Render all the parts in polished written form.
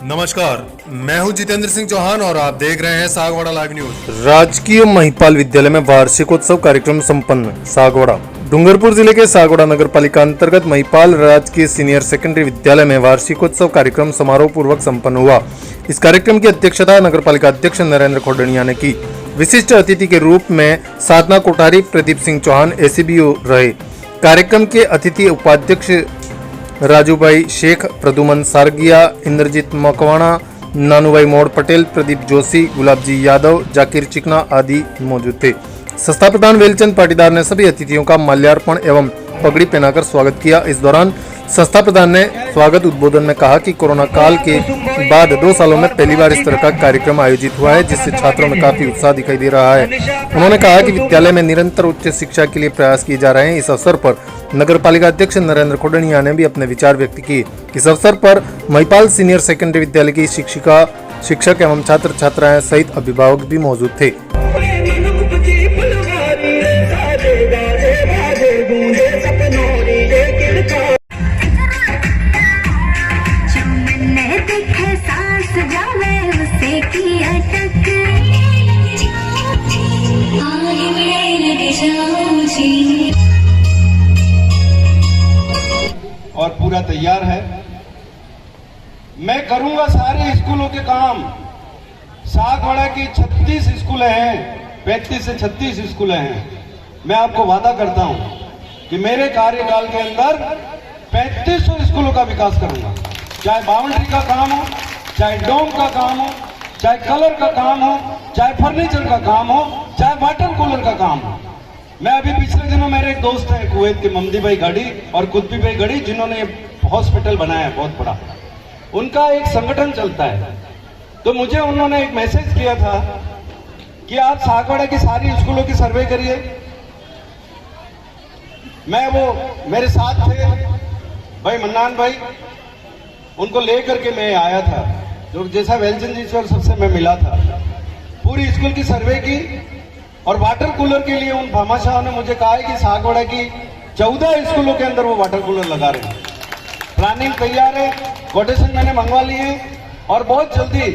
नमस्कार, मैं हूं जितेंद्र सिंह चौहान और आप देख रहे हैं सागवाड़ा लाइव न्यूज। राजकीय महिपाल विद्यालय में वार्षिकोत्सव कार्यक्रम संपन्न। सागवाड़ा डूंगरपुर जिले के सागवाड़ा नगर पालिका अंतर्गत महिपाल राजकीय सीनियर सेकेंडरी विद्यालय में वार्षिकोत्सव कार्यक्रम समारोह पूर्वक संपन्न हुआ। इस कार्यक्रम की अध्यक्षता नगर पालिका अध्यक्ष नरेंद्र खोडनिया ने की। विशिष्ट अतिथि के रूप में साधना कोठारी, प्रदीप सिंह चौहान एसीबीओ रहे। कार्यक्रम के अतिथि उपाध्यक्ष राजूभाई शेख, प्रदुमन सारगिया, इंद्रजीत मकवाणा, नानूभाई मोड़ पटेल, प्रदीप जोशी, गुलाबजी यादव, जाकिर चिकना आदि मौजूद थे। संस्था प्रधान वेलचंद पाटीदार ने सभी अतिथियों का माल्यार्पण एवं पगड़ी पहनाकर स्वागत किया। इस दौरान संस्था प्रधान ने स्वागत उद्बोधन में कहा कि कोरोना काल के बाद 2 सालों में पहली बार इस तरह का कार्यक्रम आयोजित हुआ है, जिससे छात्रों में काफी उत्साह दिखाई दे रहा है। उन्होंने कहा कि विद्यालय में निरंतर उच्च शिक्षा के लिए प्रयास किए जा रहे हैं। इस अवसर पर नगर पालिका अध्यक्ष नरेंद्र खोडनिया ने भी अपने विचार व्यक्त किए। इस अवसर पर महिपाल सीनियर सेकेंडरी विद्यालय की शिक्षक एवं छात्र छात्राएं सहित अभिभावक भी मौजूद थे। और पूरा तैयार है। मैं करूंगा सारे स्कूलों के काम। सागवाड़ा की 36 स्कूलें हैं, 35 से 36 स्कूलें हैं। मैं आपको वादा करता हूं कि मेरे कार्यकाल के अंदर 3500 स्कूलों का विकास करूंगा। चाहे बाउंड्री का काम हो, चाहे डोम का काम हो, चाहे कलर का काम हो, चाहे फर्नीचर का काम हो, चाहे वाटर कूलर का काम हो। मैं अभी पिछले दिनों मेरे एक दोस्त है कुवैत के ममदी भाई घड़ी और कुतबी भाई घड़ी, जिन्होंने हॉस्पिटल बनाया है बहुत बड़ा, उनका एक संगठन चलता है। तो मुझे उन्होंने एक मैसेज किया था कि आप सागवाड़ा की सारी स्कूलों की सर्वे करिए। वो मेरे साथ थे भाई मन्नान भाई, उनको लेकर के मैं आया था, जो जैसा वेलचंद जी से और सबसे मैं मिला था। पूरी स्कूल की सर्वे की और वाटर कूलर के लिए उन भामाशाह ने मुझे कहा है कि सागवाड़ा की 14 स्कूलों के अंदर वो वाटर कूलर लगा रहे हैं। प्लानिंग तैयार है, कोटेशन मैंने मंगवा लिए हैं और बहुत जल्दी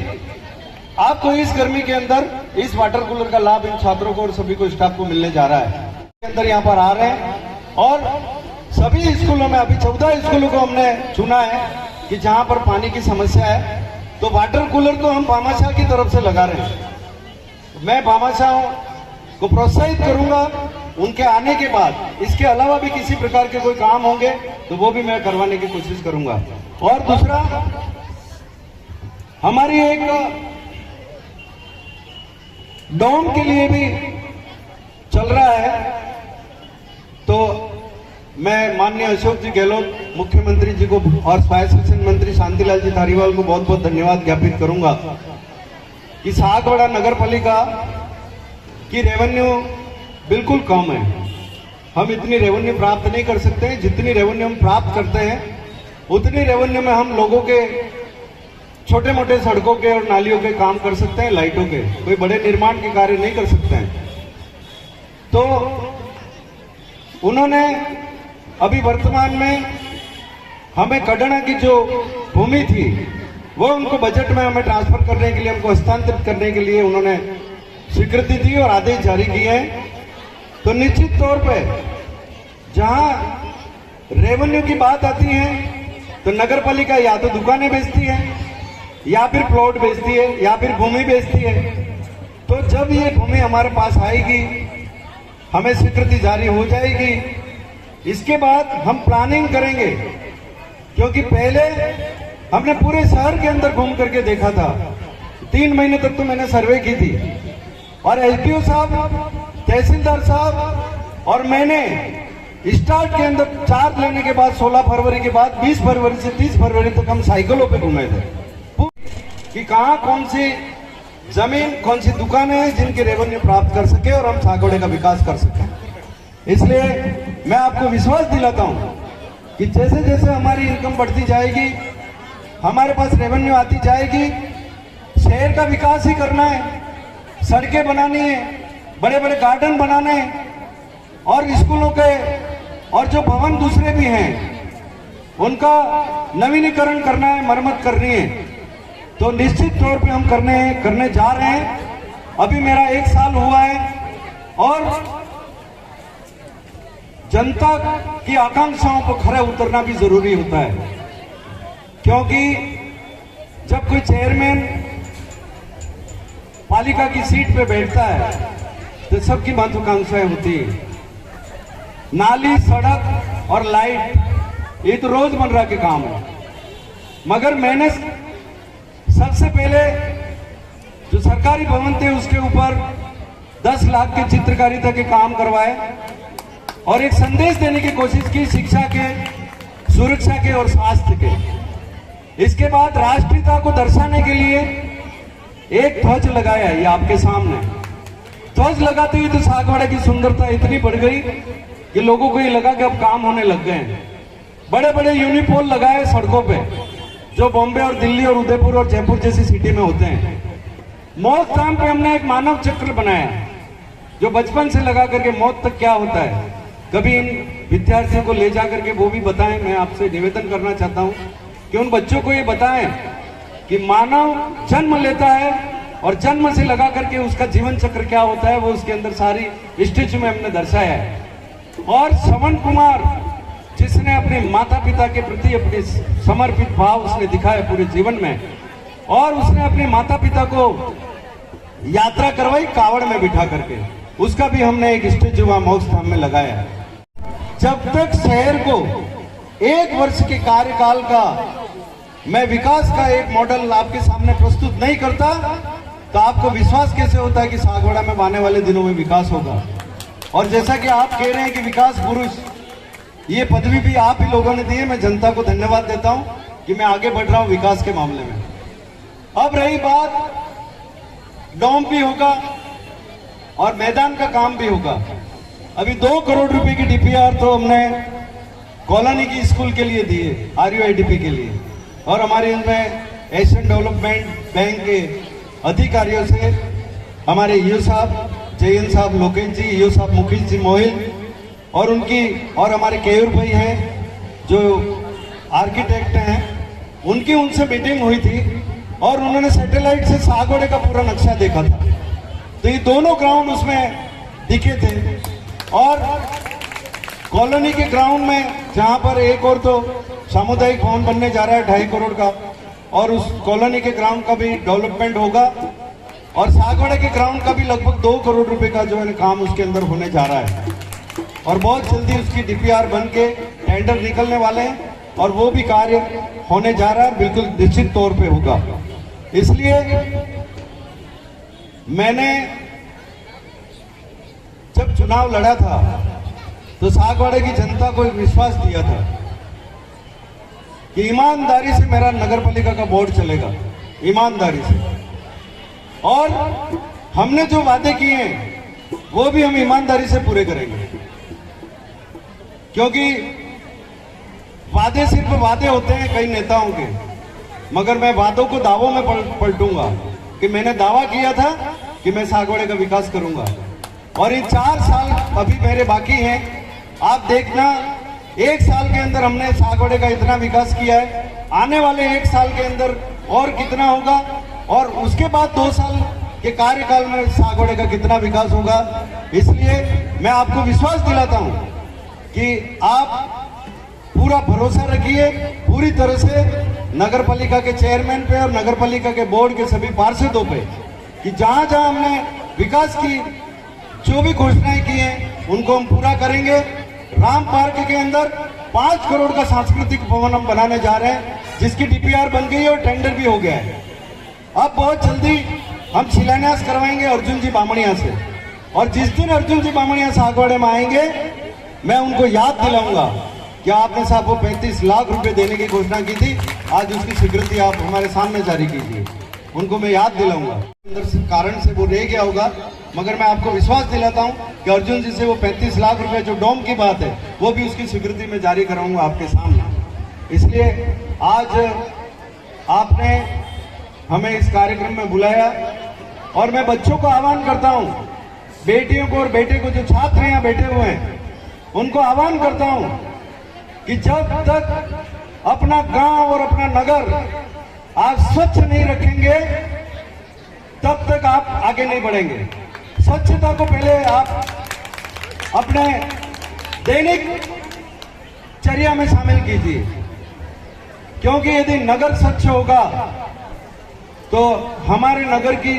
आपको इस गर्मी के अंदर इस वाटर कूलर का लाभ इन छात्रों को और सभी को स्टाफ को मिलने जा रहा है। के अंदर यहाँ पर आ रहे हैं और सभी स्कूलों में अभी 14 स्कूलों को हमने चुना है कि जहां पर पानी की समस्या है, तो वाटर कूलर तो हम भामाशाह की तरफ से लगा रहे हैं। मैं भामाशाह को प्रोत्साहित करूंगा उनके आने के बाद। इसके अलावा भी किसी प्रकार के कोई काम होंगे तो वो भी मैं करवाने की कोशिश करूंगा। और दूसरा, हमारी एक डोम के लिए भी चल रहा है, तो मैं माननीय अशोक जी गहलोत मुख्यमंत्री जी को और फायर सेक्शन मंत्री शांतिलाल जी धारीवाल को बहुत बहुत धन्यवाद ज्ञापित करूंगा कि सागवाड़ा नगर पालिका कि रेवेन्यू बिल्कुल कम है। हम इतनी रेवेन्यू प्राप्त नहीं कर सकते हैं। जितनी रेवेन्यू हम प्राप्त करते हैं उतनी रेवेन्यू में हम लोगों के छोटे मोटे सड़कों के और नालियों के काम कर सकते हैं, लाइटों के, कोई बड़े निर्माण के कार्य नहीं कर सकते हैं। तो उन्होंने अभी वर्तमान में हमें कड़ना की जो भूमि थी वो उनको बजट में हमें ट्रांसफर करने के लिए, हमको हस्तांतरित करने के लिए उन्होंने स्वीकृति दी और आदेश जारी किए हैं। तो निश्चित तौर पे जहां रेवेन्यू की बात आती है तो नगर पालिका या तो दुकानें बेचती है, या फिर प्लॉट बेचती है, या फिर भूमि बेचती है। तो जब ये भूमि हमारे पास आएगी, हमें स्वीकृति जारी हो जाएगी, इसके बाद हम प्लानिंग करेंगे। क्योंकि पहले हमने पूरे शहर के अंदर घूम करके देखा था, 3 महीने तक तो मैंने सर्वे की थी और एसडीओ साहब, तहसीलदार साहब और मैंने स्टार्ट के अंदर चार्ज लेने के बाद 16 फरवरी के बाद 20 फरवरी से 30 फरवरी तक हम साइकिलों पे घूमे थे कि कहाँ कौन सी जमीन, कौन सी दुकानें हैं जिनके रेवेन्यू प्राप्त कर सके और हम सागवाड़े का विकास कर सकें। इसलिए मैं आपको विश्वास दिलाता हूं कि जैसे जैसे हमारी इनकम बढ़ती जाएगी, हमारे पास रेवेन्यू आती जाएगी, शहर का विकास ही करना है, सड़कें बनानी है, बड़े बड़े गार्डन बनाने हैं और स्कूलों के और जो भवन दूसरे भी हैं उनका नवीनीकरण करना है, मरम्मत करनी है। तो निश्चित तौर पे हम करने जा रहे हैं। अभी मेरा 1 साल हुआ है और जनता की आकांक्षाओं पर खरा उतरना भी जरूरी होता है, क्योंकि जब कोई चेयरमैन पालिका की सीट पे बैठता है तो सबकी महत्वाकांक्षाएं होती है। नाली, सड़क और लाइट ये तो रोजमर्रा के काम है, मगर मैंने सबसे पहले जो सरकारी भवन थे उसके ऊपर 10 लाख के चित्रकारिता के काम करवाए और एक संदेश देने की कोशिश की शिक्षा के, सुरक्षा के और स्वास्थ्य के। इसके बाद राष्ट्रीयता को दर्शाने के लिए एक ध्वज लगाया, ये आपके सामने। ध्वज लगाते ही तो सागवाड़ा की सुंदरता इतनी बढ़ गई कि लोगों को ये लगा कि अब काम होने लग गए हैं। बड़े बड़े यूनिपोल लगाए सड़कों पे, जो बॉम्बे और दिल्ली और उदयपुर और जयपुर जैसी सिटी में होते हैं। मौत स्थान पे हमने एक मानव चक्र बनाया, जो बचपन से लगा करके मौत तक क्या होता है, कभी इन विद्यार्थियों को ले जा करके वो भी बताएं। मैं आपसे निवेदन करना चाहता हूं कि उन बच्चों को ये बताएं कि मानव जन्म लेता है और जन्म से लगा करके उसका जीवन चक्र क्या होता है, वो उसके अंदर सारी स्टेज में हमने दर्शाया है। और श्रवण कुमार जिसने अपने माता पिता के प्रति अपने समर्पित भाव उसने दिखाया पूरे जीवन में, और उसने अपने माता पिता को यात्रा करवाई कावड़ में बिठा करके, उसका भी हमने एक स्टेज वहां मौज धाम में लगाया। जब तक शहर को 1 वर्ष के कार्यकाल का मैं विकास का एक मॉडल आपके सामने प्रस्तुत नहीं करता तो आपको विश्वास कैसे होता है कि सागवाड़ा में आने वाले दिनों में विकास होगा। और जैसा कि आप कह रहे हैं कि विकास पुरुष, ये पदवी भी आप ही लोगों ने दी है। मैं जनता को धन्यवाद देता हूं कि मैं आगे बढ़ रहा हूं विकास के मामले में। अब रही बात, डोम भी होगा और मैदान का काम भी होगा। अभी 2 करोड़ रुपए की डीपीआर तो हमने कॉलोनी की स्कूल के लिए दिए, RUIDP के लिए, और हमारे इनमें एशियन डेवलपमेंट बैंक के अधिकारियों से हमारे ईओ साहब, जयन साहब लोकेश जी, ईओ साहब मुखिल जी मोहिल और हमारे केयूर भाई हैं जो आर्किटेक्ट हैं, उनसे मीटिंग हुई थी और उन्होंने सैटेलाइट से सागवाड़े का पूरा नक्शा देखा था। तो ये दोनों ग्राउंड उसमें दिखे थे। और कॉलोनी के ग्राउंड में जहां पर एक और तो सामुदायिक भवन बनने जा रहा है 2.5 करोड़ का, और उस कॉलोनी के ग्राउंड का भी डेवलपमेंट होगा, और सागवाड़ा के ग्राउंड का भी लगभग 2 करोड़ रुपए का जो है काम उसके अंदर होने जा रहा है। और बहुत जल्दी उसकी डीपीआर बन के टेंडर निकलने वाले हैं और वो भी कार्य होने जा रहा है, बिल्कुल निश्चित तौर पे होगा। इसलिए मैंने जब चुनाव लड़ा था तो सागवाड़ा की जनता को एक विश्वास दिया था कि ईमानदारी से मेरा नगर पालिका का बोर्ड चलेगा, ईमानदारी से। और हमने जो वादे किए हैं वो भी हम ईमानदारी से पूरे करेंगे, क्योंकि वादे सिर्फ वादे होते हैं कई नेताओं के, मगर मैं वादों को दावों में पलटूंगा कि मैंने दावा किया था कि मैं सागवाड़े का विकास करूंगा। और ये 4 साल अभी मेरे बाकी हैं, आप देखना 1 साल के अंदर हमने सागवाड़े का इतना विकास किया है, आने वाले 1 साल के अंदर और कितना होगा, और उसके बाद 2 साल के कार्यकाल में सागवाड़े का कितना विकास होगा। इसलिए मैं आपको विश्वास दिलाता हूं कि आप पूरा भरोसा रखिए पूरी तरह से नगर पालिका के चेयरमैन पे और नगर पालिका के बोर्ड के सभी पार्षदों पे, कि जहां जहां हमने विकास की जो भी घोषणाएं की हैं उनको हम पूरा करेंगे। राम पार्क के अंदर 5 करोड़ का सांस्कृतिक भवन हम बनाने जा रहे हैं, जिसकी डीपीआर बन गई है और टेंडर भी हो गया है। अब बहुत जल्दी हम शिलान्यास करवाएंगे अर्जुन जी बामणिया से, और जिस दिन अर्जुन जी बामणिया सागवाड़े में आएंगे मैं उनको याद दिलाऊंगा कि आपने साहब वो 35 लाख रुपए देने की घोषणा की थी, आज उसकी स्वीकृति आप हमारे सामने जारी कीजिए। उनको मैं याद दिलाऊंगा, अंदर से कारण से वो रह गया होगा, मगर मैं आपको विश्वास दिलाता हूं कि अर्जुन जी से वो 35 लाख रुपए जो डोम की बात है वो भी उसकी स्वीकृति में जारी कराऊंगा आपके सामने। इसलिए आज आपने हमें इस कार्यक्रम में बुलाया और मैं बच्चों को आह्वान करता हूं, बेटियों को और बेटे को, जो छात्र यहाँ बैठे हुए हैं उनको आह्वान करता हूं कि जब तक अपना गांव और अपना नगर आप स्वच्छ नहीं रखेंगे तब तक आप आगे नहीं बढ़ेंगे। स्वच्छता को पहले आप अपने दैनिक चर्या में शामिल कीजिए, क्योंकि यदि नगर स्वच्छ होगा तो हमारे नगर की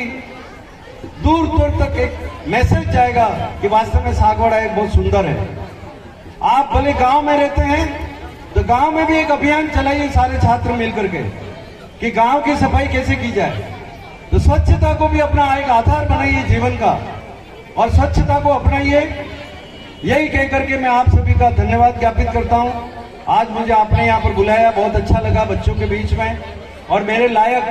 दूर दूर तक एक मैसेज जाएगा कि वास्तव में सागवाड़ा एक बहुत सुंदर है। आप भले गांव में रहते हैं तो गांव में भी एक अभियान चलाइए सारे छात्र मिलकर के कि गांव की सफाई कैसे की जाए। तो स्वच्छता को भी अपना एक आधार बनाइए जीवन का और स्वच्छता को अपनाइए। यही कह करके मैं आप सभी का धन्यवाद ज्ञापित करता हूं। आज मुझे आपने यहाँ पर बुलाया, बहुत अच्छा लगा बच्चों के बीच में, और मेरे लायक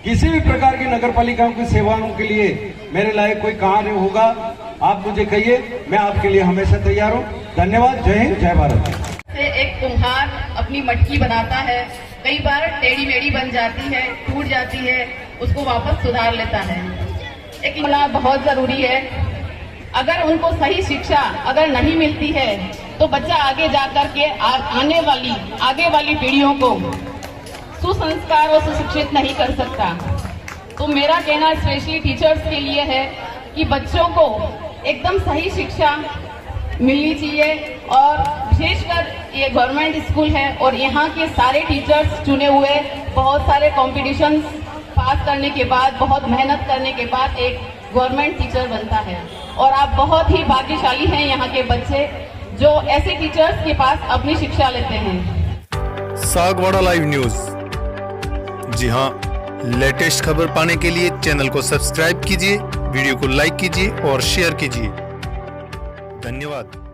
किसी भी प्रकार की नगर पालिकाओं की सेवाओं के लिए मेरे लायक कोई कार्य होगा आप मुझे कहिए, मैं आपके लिए हमेशा तैयार हूँ। धन्यवाद। जय हिंद, जय भारत। से एक कुम्हार अपनी मटकी बनाता है, कई बार टेढ़ी मेढ़ी बन जाती है, टूट जाती है, उसको वापस सुधार लेता है। एक होना बहुत जरूरी है। अगर उनको सही शिक्षा अगर नहीं मिलती है तो बच्चा आगे जाकर के आगे वाली पीढ़ियों को सुसंस्कार और सुशिक्षित नहीं कर सकता। तो मेरा कहना स्पेशली टीचर्स के लिए है कि बच्चों को एकदम सही शिक्षा मिलनी चाहिए, और विशेषकर ये गवर्नमेंट स्कूल है और यहाँ के सारे टीचर्स चुने हुए बहुत सारे कॉम्पिटिशन्स पास करने के बाद, बहुत मेहनत करने के बाद एक गवर्नमेंट टीचर बनता है। और आप बहुत ही भाग्यशाली हैं यहाँ के बच्चे जो ऐसे टीचर्स के पास अपनी शिक्षा लेते हैं। Sagwara live news. जी हाँ, लेटेस्ट खबर पाने के लिए चैनल को सब्सक्राइब कीजिए, वीडियो को लाइक कीजिए और शेयर कीजिए। धन्यवाद।